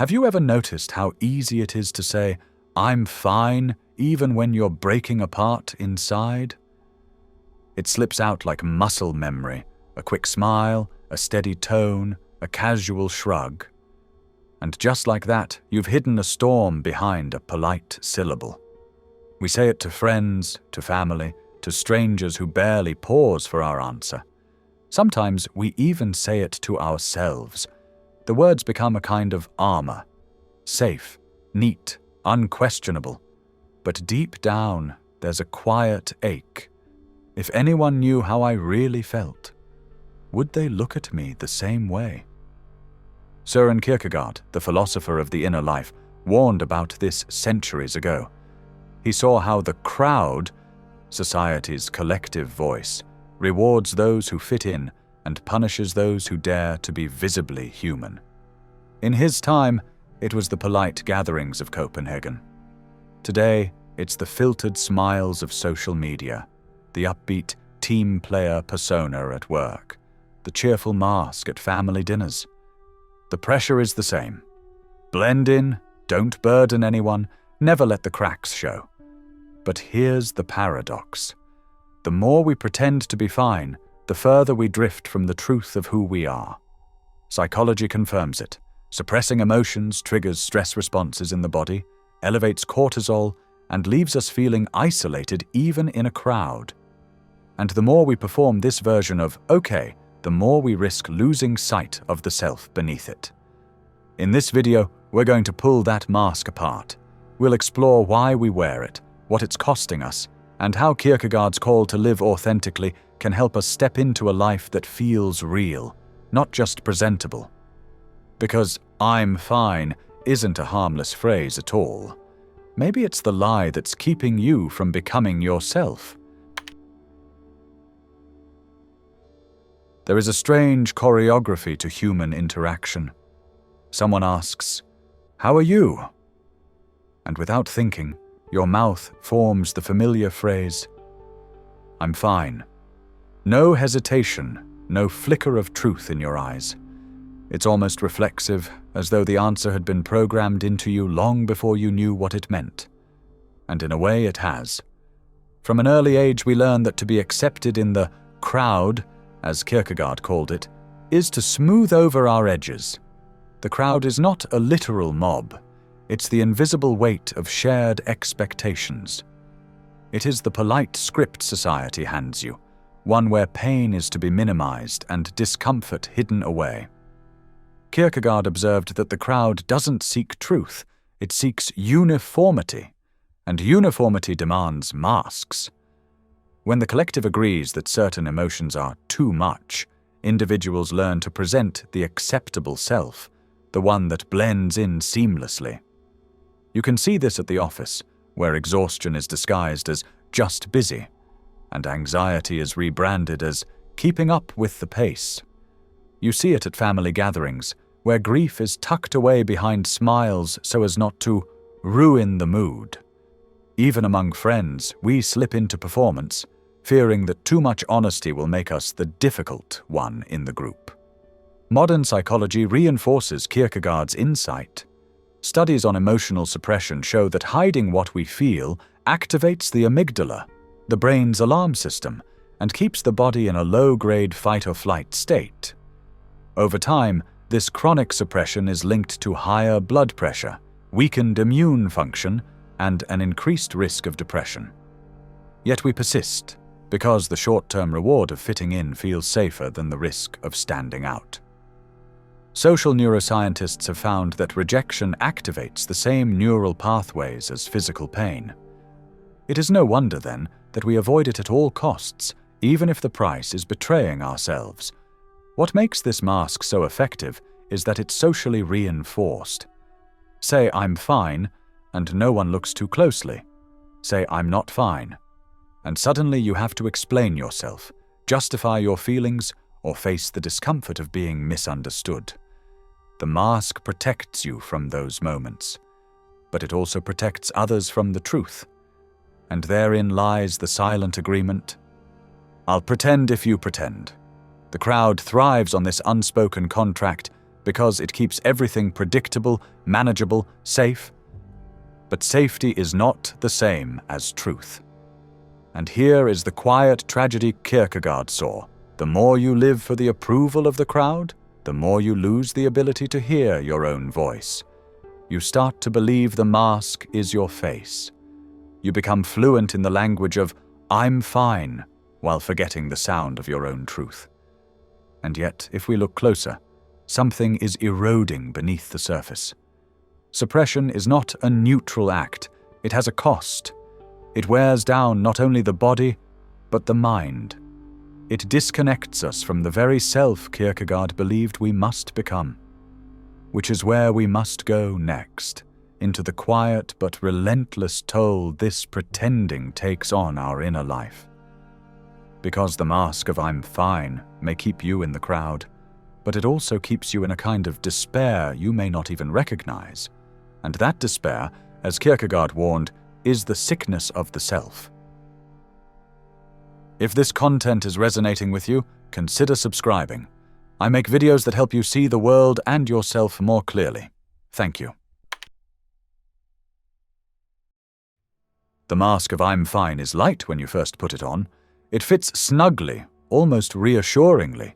Have you ever noticed how easy it is to say, "I'm fine," even when you're breaking apart inside? It slips out like muscle memory, a quick smile, a steady tone, a casual shrug. And just like that, you've hidden a storm behind a polite syllable. We say it to friends, to family, to strangers who barely pause for our answer. Sometimes we even say it to ourselves. The words become a kind of armor. Safe, neat, unquestionable. But deep down, there's a quiet ache. If anyone knew how I really felt, would they look at me the same way? Søren Kierkegaard, the philosopher of the inner life, warned about this centuries ago. He saw how the crowd, society's collective voice, rewards those who fit in and punishes those who dare to be visibly human. In his time, it was the polite gatherings of Copenhagen. Today, it's the filtered smiles of social media, the upbeat team player persona at work, the cheerful mask at family dinners. The pressure is the same. Blend in, don't burden anyone, never let the cracks show. But here's the paradox. The more we pretend to be fine, the further we drift from the truth of who we are. Psychology confirms it. Suppressing emotions triggers stress responses in the body, elevates cortisol, and leaves us feeling isolated even in a crowd. And the more we perform this version of okay, the more we risk losing sight of the self beneath it. In this video, we're going to pull that mask apart. We'll explore why we wear it, what it's costing us, and how Kierkegaard's call to live authentically can help us step into a life that feels real, not just presentable. Because "I'm fine" isn't a harmless phrase at all. Maybe it's the lie that's keeping you from becoming yourself. There is a strange choreography to human interaction. Someone asks, "How are you?" And without thinking, your mouth forms the familiar phrase, "I'm fine." No hesitation, no flicker of truth in your eyes. It's almost reflexive, as though the answer had been programmed into you long before you knew what it meant. And in a way it has. From an early age we learn that to be accepted in the crowd, as Kierkegaard called it, is to smooth over our edges. The crowd is not a literal mob. It's the invisible weight of shared expectations. It is the polite script society hands you, one where pain is to be minimized and discomfort hidden away. Kierkegaard observed that the crowd doesn't seek truth, it seeks uniformity, and uniformity demands masks. When the collective agrees that certain emotions are too much, individuals learn to present the acceptable self, the one that blends in seamlessly. You can see this at the office, where exhaustion is disguised as just busy, and anxiety is rebranded as keeping up with the pace. You see it at family gatherings, where grief is tucked away behind smiles so as not to ruin the mood. Even among friends, we slip into performance, fearing that too much honesty will make us the difficult one in the group. Modern psychology reinforces Kierkegaard's insight. Studies on emotional suppression show that hiding what we feel activates the amygdala, the brain's alarm system, and keeps the body in a low-grade fight-or-flight state. Over time, this chronic suppression is linked to higher blood pressure, weakened immune function, and an increased risk of depression. Yet we persist, because the short-term reward of fitting in feels safer than the risk of standing out. Social neuroscientists have found that rejection activates the same neural pathways as physical pain. It is no wonder, then, that we avoid it at all costs, even if the price is betraying ourselves. What makes this mask so effective is that it's socially reinforced. Say "I'm fine," and no one looks too closely. Say "I'm not fine," and suddenly you have to explain yourself, justify your feelings, or face the discomfort of being misunderstood. The mask protects you from those moments, but it also protects others from the truth. And therein lies the silent agreement. I'll pretend if you pretend. The crowd thrives on this unspoken contract, because it keeps everything predictable, manageable, safe. But safety is not the same as truth. And here is the quiet tragedy Kierkegaard saw. The more you live for the approval of the crowd, the more you lose the ability to hear your own voice. You start to believe the mask is your face. You become fluent in the language of "I'm fine," while forgetting the sound of your own truth. And yet, if we look closer, something is eroding beneath the surface. Suppression is not a neutral act. It has a cost. It wears down not only the body, but the mind. It disconnects us from the very self Kierkegaard believed we must become, which is where we must go next, into the quiet but relentless toll this pretending takes on our inner life. Because the mask of "I'm fine" may keep you in the crowd, but it also keeps you in a kind of despair you may not even recognize. And that despair, as Kierkegaard warned, is the sickness of the self. If this content is resonating with you, consider subscribing. I make videos that help you see the world and yourself more clearly. Thank you. The mask of "I'm fine" is light when you first put it on. It fits snugly, almost reassuringly.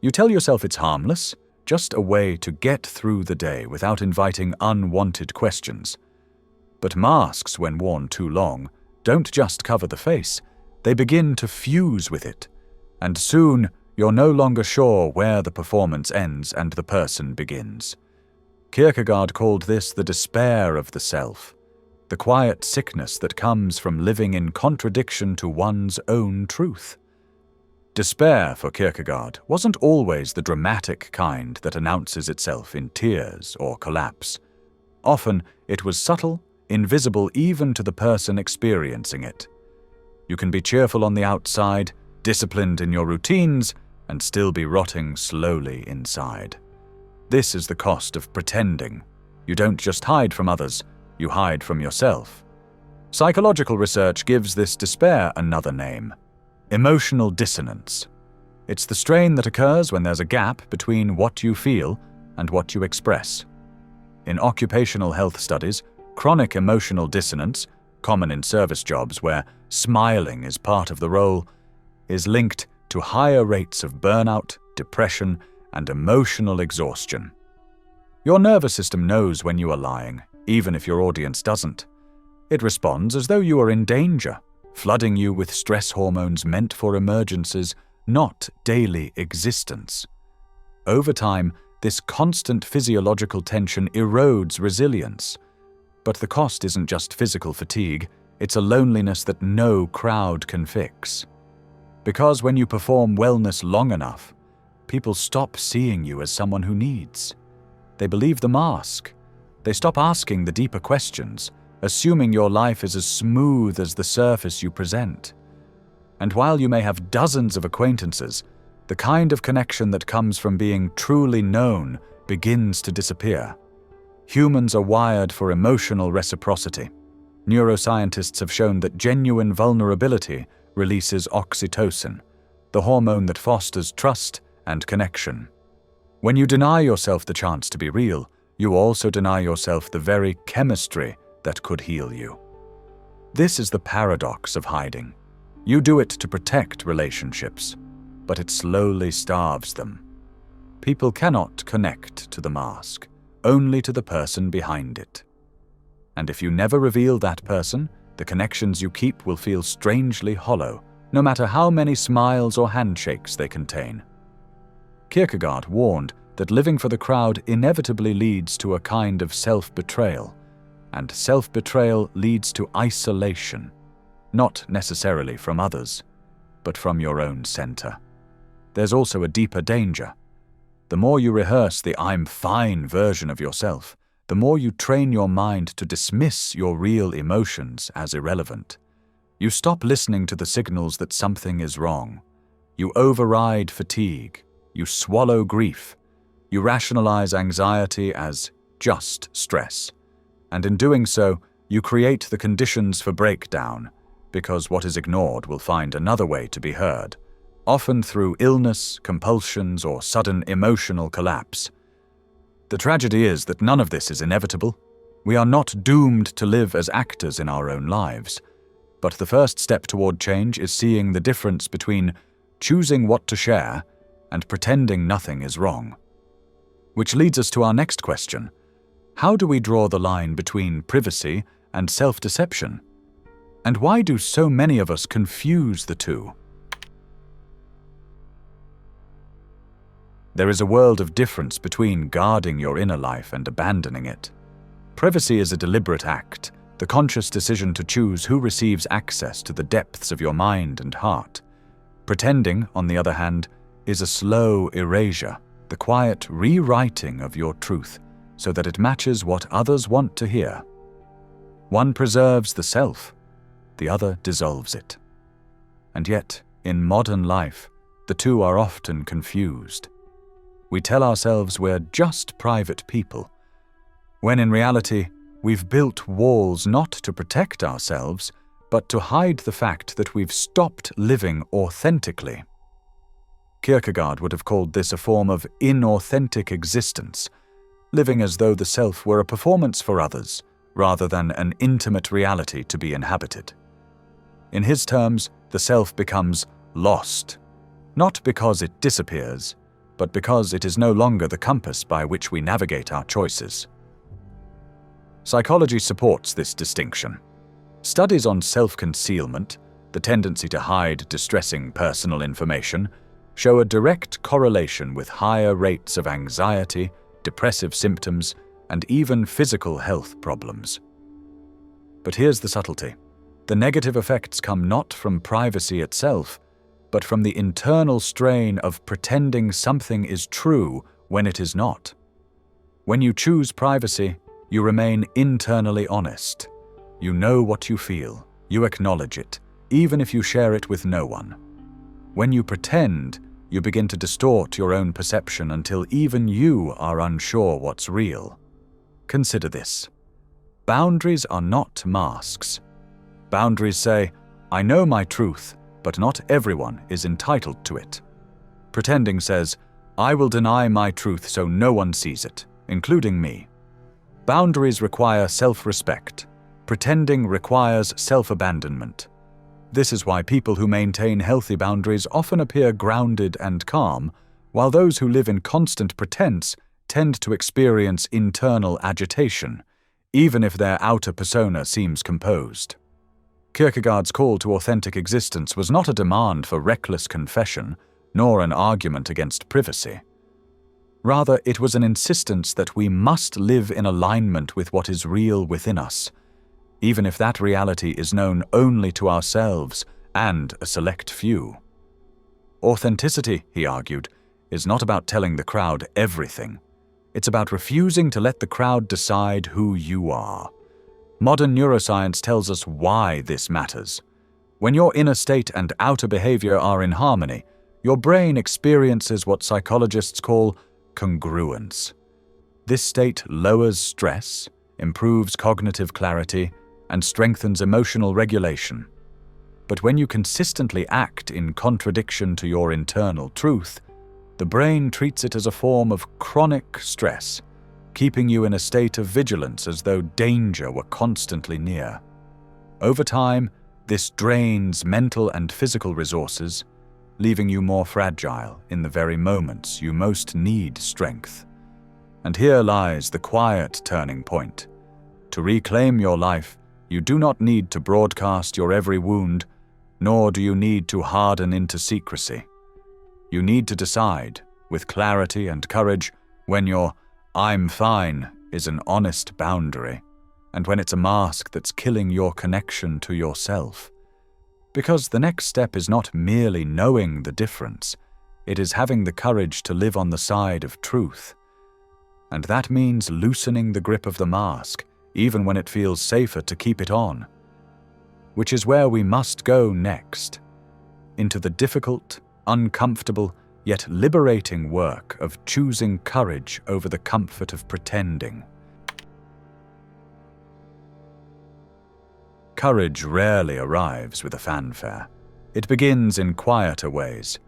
You tell yourself it's harmless, just a way to get through the day without inviting unwanted questions. But masks, when worn too long, don't just cover the face, they begin to fuse with it, and soon you're no longer sure where the performance ends and the person begins. Kierkegaard called this the despair of the self, the quiet sickness that comes from living in contradiction to one's own truth. Despair, for Kierkegaard, wasn't always the dramatic kind that announces itself in tears or collapse. Often, it was subtle, invisible even to the person experiencing it. You can be cheerful on the outside, disciplined in your routines, and still be rotting slowly inside. This is the cost of pretending. You don't just hide from others, you hide from yourself. Psychological research gives this despair another name: emotional dissonance. It's the strain that occurs when there's a gap between what you feel and what you express. In occupational health studies, chronic emotional dissonance, common in service jobs where smiling is part of the role, is linked to higher rates of burnout, depression, and emotional exhaustion. Your nervous system knows when you are lying, even if your audience doesn't. It responds as though you are in danger, flooding you with stress hormones meant for emergencies, not daily existence. Over time, this constant physiological tension erodes resilience. But the cost isn't just physical fatigue, it's a loneliness that no crowd can fix. Because when you perform wellness long enough, people stop seeing you as someone who needs. They believe the mask. They stop asking the deeper questions, assuming your life is as smooth as the surface you present. And while you may have dozens of acquaintances, the kind of connection that comes from being truly known begins to disappear. Humans are wired for emotional reciprocity. Neuroscientists have shown that genuine vulnerability releases oxytocin, the hormone that fosters trust and connection. When you deny yourself the chance to be real, you also deny yourself the very chemistry that could heal you. This is the paradox of hiding. You do it to protect relationships, but it slowly starves them. People cannot connect to the mask, only to the person behind it. And if you never reveal that person, the connections you keep will feel strangely hollow, no matter how many smiles or handshakes they contain. Kierkegaard warned that living for the crowd inevitably leads to a kind of self-betrayal, and self-betrayal leads to isolation, not necessarily from others, but from your own center. There's also a deeper danger. The more you rehearse the "I'm fine" version of yourself, the more you train your mind to dismiss your real emotions as irrelevant. You stop listening to the signals that something is wrong. You override fatigue. You swallow grief. You rationalize anxiety as just stress. And in doing so, you create the conditions for breakdown, because what is ignored will find another way to be heard, often through illness, compulsions, or sudden emotional collapse. The tragedy is that none of this is inevitable. We are not doomed to live as actors in our own lives. But the first step toward change is seeing the difference between choosing what to share and pretending nothing is wrong. Which leads us to our next question. How do we draw the line between privacy and self-deception? And why do so many of us confuse the two? There is a world of difference between guarding your inner life and abandoning it. Privacy is a deliberate act, the conscious decision to choose who receives access to the depths of your mind and heart. Pretending, on the other hand, is a slow erasure, the quiet rewriting of your truth so that it matches what others want to hear. One preserves the self, the other dissolves it. And yet, in modern life, the two are often confused. We tell ourselves we're just private people, when in reality, we've built walls not to protect ourselves, but to hide the fact that we've stopped living authentically. Kierkegaard would have called this a form of inauthentic existence, living as though the self were a performance for others, rather than an intimate reality to be inhabited. In his terms, the self becomes lost, not because it disappears, but because it is no longer the compass by which we navigate our choices. Psychology supports this distinction. Studies on self-concealment, the tendency to hide distressing personal information, show a direct correlation with higher rates of anxiety, depressive symptoms, and even physical health problems. But here's the subtlety. The negative effects come not from privacy itself, but from the internal strain of pretending something is true when it is not. When you choose privacy, you remain internally honest. You know what you feel, you acknowledge it, even if you share it with no one. When you pretend, you begin to distort your own perception until even you are unsure what's real. Consider this. Boundaries are not masks. Boundaries say, I know my truth, but not everyone is entitled to it. Pretending says, I will deny my truth so no one sees it, including me. Boundaries require self-respect. Pretending requires self-abandonment. This is why people who maintain healthy boundaries often appear grounded and calm, while those who live in constant pretense tend to experience internal agitation, even if their outer persona seems composed. Kierkegaard's call to authentic existence was not a demand for reckless confession, nor an argument against privacy. Rather, it was an insistence that we must live in alignment with what is real within us, even if that reality is known only to ourselves and a select few. Authenticity, he argued, is not about telling the crowd everything. It's about refusing to let the crowd decide who you are. Modern neuroscience tells us why this matters. When your inner state and outer behavior are in harmony, your brain experiences what psychologists call congruence. This state lowers stress, improves cognitive clarity, and strengthens emotional regulation. But when you consistently act in contradiction to your internal truth, the brain treats it as a form of chronic stress, keeping you in a state of vigilance as though danger were constantly near. Over time, this drains mental and physical resources, leaving you more fragile in the very moments you most need strength. And here lies the quiet turning point. To reclaim your life, you do not need to broadcast your every wound, nor do you need to harden into secrecy. You need to decide, with clarity and courage, when your I'm fine is an honest boundary, and when it's a mask that's killing your connection to yourself. Because the next step is not merely knowing the difference, it is having the courage to live on the side of truth. And that means loosening the grip of the mask, even when it feels safer to keep it on. Which is where we must go next, into the difficult, uncomfortable, yet liberating work of choosing courage over the comfort of pretending. Courage rarely arrives with a fanfare. It begins in quieter ways.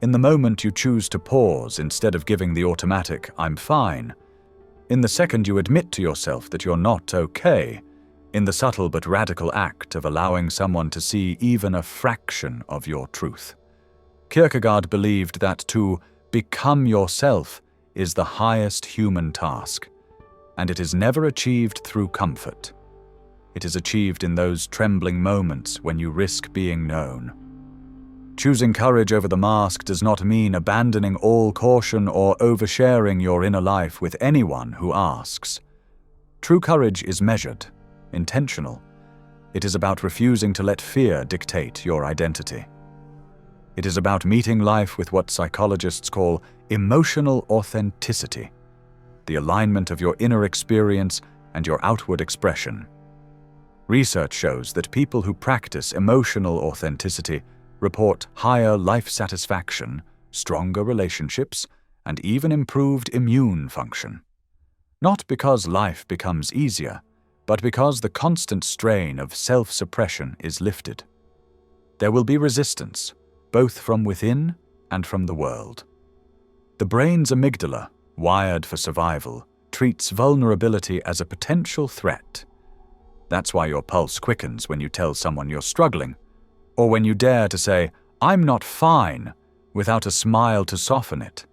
In the moment you choose to pause instead of giving the automatic "I'm fine," in the second you admit to yourself that you're not okay, in the subtle but radical act of allowing someone to see even a fraction of your truth. Kierkegaard believed that to become yourself is the highest human task, and it is never achieved through comfort. It is achieved in those trembling moments when you risk being known. Choosing courage over the mask does not mean abandoning all caution or oversharing your inner life with anyone who asks. True courage is measured, intentional. It is about refusing to let fear dictate your identity. It is about meeting life with what psychologists call emotional authenticity, the alignment of your inner experience and your outward expression. Research shows that people who practice emotional authenticity report higher life satisfaction, stronger relationships, and even improved immune function. Not because life becomes easier, but because the constant strain of self-suppression is lifted. There will be resistance, both from within and from the world. The brain's amygdala, wired for survival, treats vulnerability as a potential threat. That's why your pulse quickens when you tell someone you're struggling, or when you dare to say, "I'm not fine," without a smile to soften it.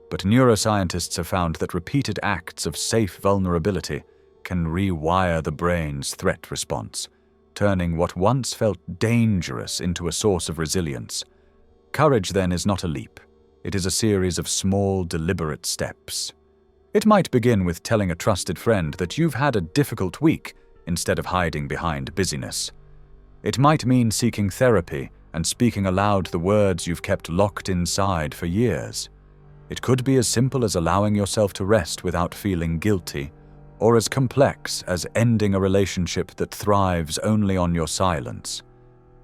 But neuroscientists have found that repeated acts of safe vulnerability can rewire the brain's threat response, turning what once felt dangerous into a source of resilience. Courage, then, is not a leap. It is a series of small, deliberate steps. It might begin with telling a trusted friend that you've had a difficult week instead of hiding behind busyness. It might mean seeking therapy and speaking aloud the words you've kept locked inside for years. It could be as simple as allowing yourself to rest without feeling guilty, or as complex as ending a relationship that thrives only on your silence.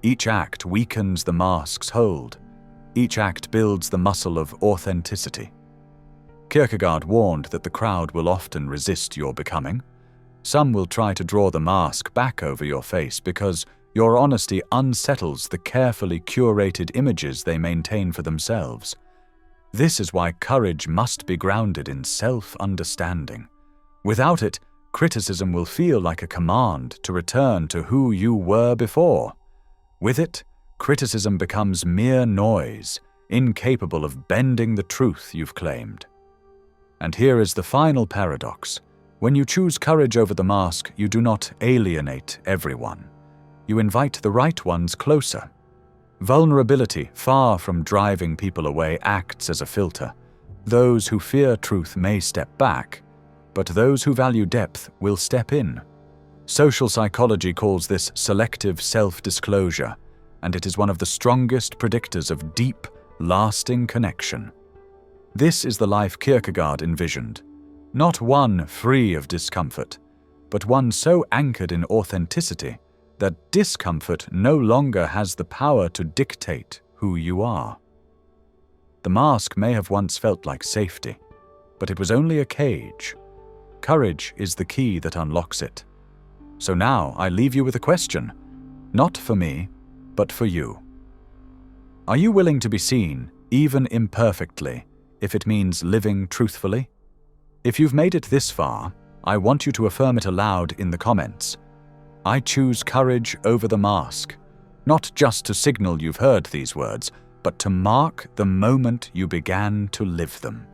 Each act weakens the mask's hold. Each act builds the muscle of authenticity. Kierkegaard warned that the crowd will often resist your becoming. Some will try to draw the mask back over your face because your honesty unsettles the carefully curated images they maintain for themselves. This is why courage must be grounded in self-understanding. Without it, criticism will feel like a command to return to who you were before. With it, criticism becomes mere noise, incapable of bending the truth you've claimed. And here is the final paradox. When you choose courage over the mask, you do not alienate everyone. You invite the right ones closer. Vulnerability, far from driving people away, acts as a filter. Those who fear truth may step back, but those who value depth will step in. Social psychology calls this selective self-disclosure, and it is one of the strongest predictors of deep, lasting connection. This is the life Kierkegaard envisioned, not one free of discomfort, but one so anchored in authenticity that discomfort no longer has the power to dictate who you are. The mask may have once felt like safety, but it was only a cage. Courage is the key that unlocks it. So now I leave you with a question, not for me, but for you. Are you willing to be seen, even imperfectly, if it means living truthfully? If you've made it this far, I want you to affirm it aloud in the comments. I choose courage over the mask, not just to signal you've heard these words, but to mark the moment you began to live them.